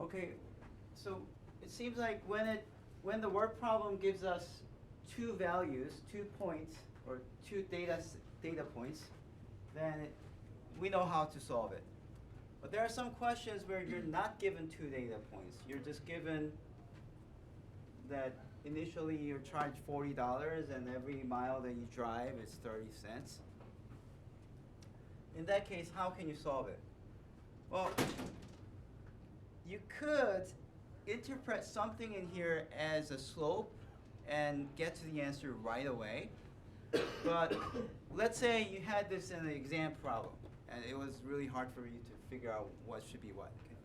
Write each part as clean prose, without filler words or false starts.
Okay, so it seems like when the word problem gives us two values, 2 points, or two data points, then we know how to solve it. But there are some questions where you're not given two data points. You're just given that initially you're charged $40 and every mile that you drive is 30 cents. In that case, how can you solve it? Well, you could interpret something in here as a slope and get to the answer right away. But let's say you had this in an exam problem and it was really hard for you to figure out what should be what. Okay?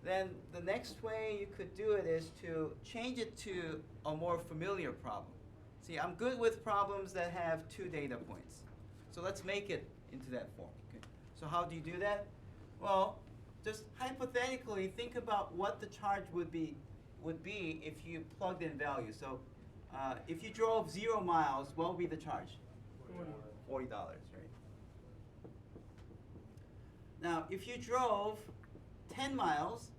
Then the next way you could do it is to change it to a more familiar problem. See, I'm good with problems that have two data points. So let's make it into that form. Okay? So how do you do that? Well, just hypothetically think about what the charge would be if you plugged in values. So if you drove 0 miles, what would be the charge? $40, right? Now, if you drove 10 miles,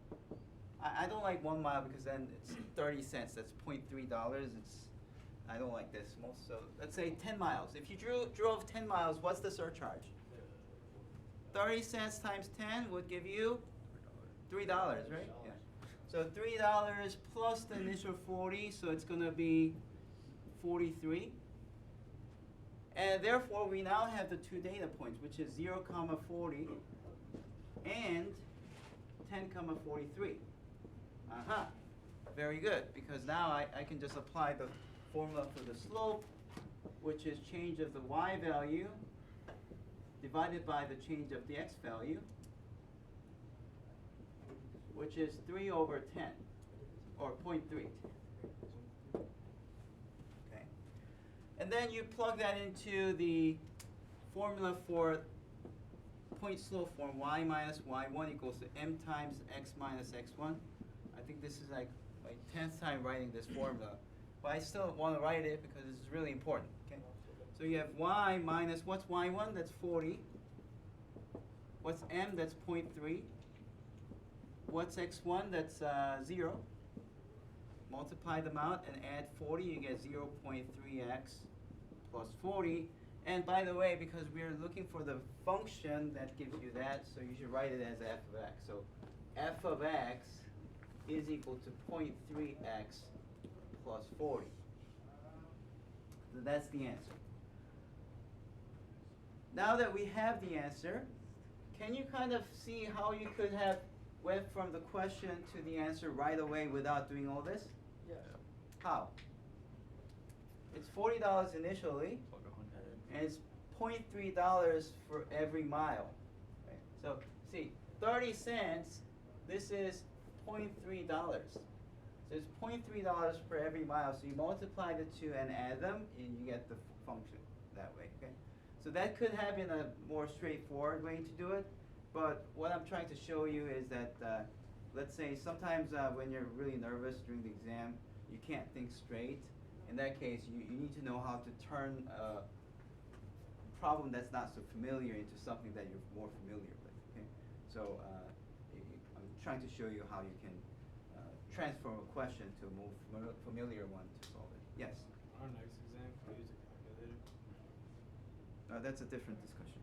I don't like 1 mile because then it's 30 cents. That's $0.3. I don't like this most. So let's say 10 miles. If you drove 10 miles, what's the surcharge? 30 cents times 10 would give you $3, right? Yeah. So $3 plus the initial 40, so it's going to be 43. And therefore, we now have the two data points, which is 0, 40 and 10, 43. Aha. Very good, because now I can just apply the formula for the slope, which is change of the y value divided by the change of the x value, which is 3 over 10, or 0.3. Okay. And then you plug that into the formula for point slope form, y minus y1 equals to m times x minus x1. I think this is like my 10th time writing this formula, but I still want to write it because it's really important. Okay. So you have y minus, what's y1? That's 40. What's m? That's 0.3. What's x1? That's 0. Multiply them out and add 40. You get 0.3x plus 40. And by the way, because we're looking for the function that gives you that, so you should write it as f of x. So f of x is equal to 0.3x plus 40. So that's the answer. Now that we have the answer, can you kind of see how you could have went from the question to the answer right away without doing all this? Yeah. How? It's $40 initially, and it's $0.3 for every mile. Right? So see, 30 cents, this is $0.3. So it's $0.3 per every mile. So you multiply the two and add them, and you get the function that way. Okay? So that could have been a more straightforward way to do it. But what I'm trying to show you is that, let's say sometimes when you're really nervous during the exam, you can't think straight. In that case, you need to know how to turn a problem that's not so familiar into something that you're more familiar with. Okay? So I'm trying to show you how you can transform a question to a more familiar one to solve it. Yes? Our next exam, can we use a calculator? That's a different discussion.